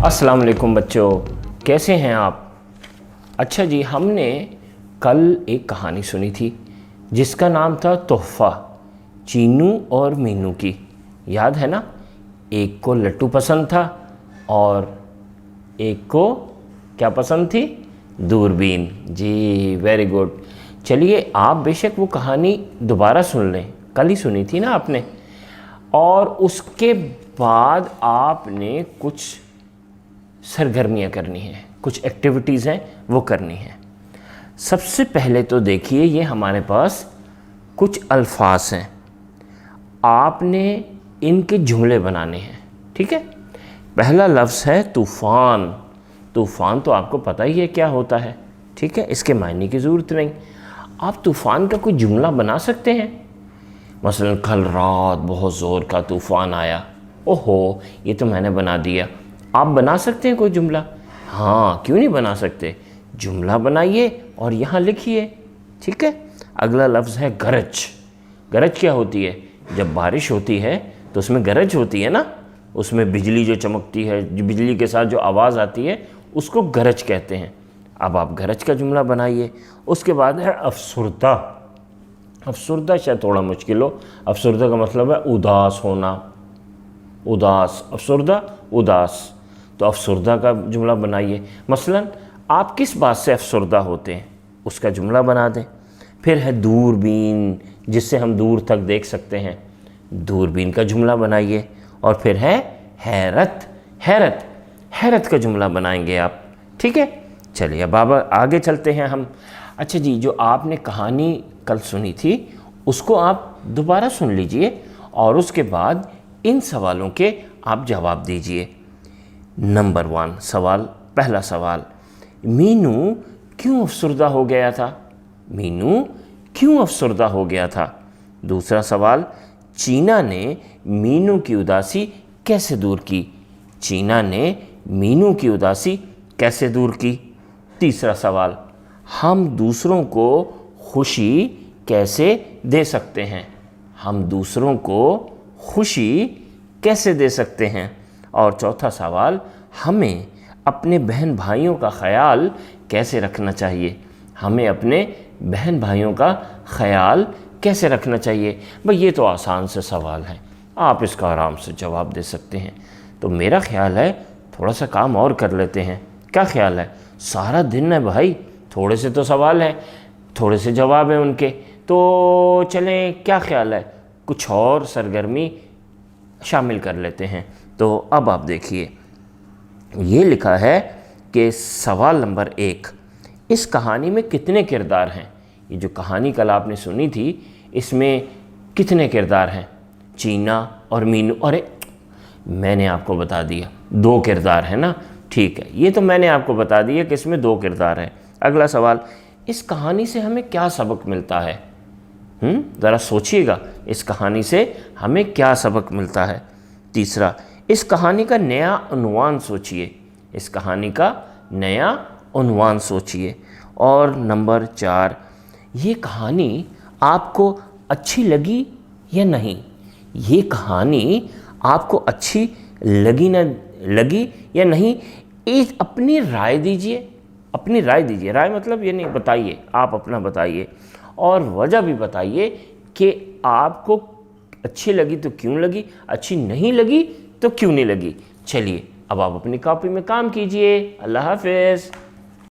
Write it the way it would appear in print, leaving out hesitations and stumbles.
अस्सलाम वालेकुम बच्चों, कैसे हैं आप? अच्छा जी, हमने कल एक कहानी सुनी थी जिसका नाम था तोहफ़ा, चीनू और मीनू की। याद है ना? एक को लट्टू पसंद था और एक को क्या पसंद थी? दूरबीन। जी, वेरी गुड। चलिए, आप बेशक वो कहानी दोबारा सुन लें, कल ही सुनी थी ना आपने। और उसके बाद आपने कुछ सरगर्मियाँ करनी हैं, कुछ एक्टिविटीज़ हैं वो करनी हैं। सबसे पहले तो देखिए, ये हमारे पास कुछ अल्फाज हैं, आपने इनके जुमले बनाने हैं। ठीक है, पहला लफ्ज़ है तूफ़ान। तूफ़ान तो आपको पता ही है क्या होता है, ठीक है, इसके मायने की ज़रूरत नहीं। आप तूफ़ान का कोई जुमला बना सकते हैं। मसलन कल रात बहुत ज़ोर का तूफ़ान आया। ओहो, ये तो मैंने बना दिया। आप बना सकते हैं कोई जुमला? हाँ, क्यों नहीं बना सकते? जुमला बनाइए और यहाँ लिखिए। ठीक है, अगला लफ्ज़ है गरज। गरज क्या होती है? जब बारिश होती है तो उसमें गरज होती है ना, उसमें बिजली जो चमकती है, जो बिजली के साथ जो आवाज़ आती है उसको गरज कहते हैं। अब आप गरज का जुमला बनाइए। उसके बाद है अफसुर्दा। अफसुर्दा शायद थोड़ा मुश्किल हो। अफसुर्दा का मतलब है उदास होना, उदास। अफसुर्दा, उदास। तो अफसुर्दा का जुमला बनाइए। मसलन आप किस बात से अफसुर्दा होते हैं, उसका जुमला बना दें। फिर है दूरबीन, जिससे हम दूर तक देख सकते हैं। दूरबीन का जुमला बनाइए। और फिर है हैरत। हैरत, हैरत का जुमला बनाएंगे आप। ठीक है, चलिए अब आगे चलते हैं हम। अच्छा जी, जो आपने कहानी कल सुनी थी उसको आप दोबारा सुन लीजिए और उसके बाद इन सवालों के आप जवाब दीजिए। नंबर 1 सवाल, पहला सवाल, मीनू क्यों अफसुर्दा हो गया था? मीनू क्यों अफसुर्दा हो गया था? दूसरा सवाल, चीना ने मीनू की उदासी कैसे दूर की? चीना ने मीनू की उदासी कैसे दूर की? तीसरा सवाल, हम दूसरों को खुशी कैसे दे सकते हैं? हम दूसरों को खुशी कैसे दे सकते हैं? और चौथा सवाल, हमें अपने बहन भाइयों का ख्याल कैसे रखना चाहिए? हमें अपने बहन भाइयों का ख्याल कैसे रखना चाहिए? भाई ये तो आसान से सवाल हैं, आप इसका आराम से जवाब दे सकते हैं। तो मेरा ख्याल है थोड़ा सा काम और कर लेते हैं। क्या ख्याल है? सारा दिन है भाई, थोड़े से तो सवाल हैं, थोड़े से जवाब हैं उनके, तो चलें, क्या ख्याल है कुछ और सरगर्मी शामिल कर लेते हैं। तो अब आप देखिए, ये लिखा है कि सवाल नंबर 1, इस कहानी में कितने किरदार हैं? ये जो कहानी कल आपने सुनी थी इसमें कितने किरदार हैं? चीना और मीनू। अरे मैंने आपको बता दिया 2 किरदार है ना। ठीक है, ये तो मैंने आपको बता दिया कि इसमें 2 किरदार हैं। अगला सवाल, इस कहानी से हमें क्या सबक मिलता है? ज़रा सोचिएगा, इस कहानी से हमें क्या सबक मिलता है? तीसरा, इस कहानी का नया उन्वान सोचिए। इस कहानी का नया उन्वान सोचिए। और नंबर 4, ये कहानी आपको अच्छी लगी या नहीं? ये कहानी आपको अच्छी लगी ना लगी या नहीं? एक अपनी राय दीजिए। अपनी राय दीजिए। राय मतलब ये नहीं, बताइए, आप अपना बताइए और वजह भी बताइए कि आपको अच्छी लगी तो क्यों लगी, अच्छी नहीं लगी तो क्यों नहीं लगी। चलिए अब आप अपनी कॉपी में काम कीजिए। अल्लाह हाफ़िज़।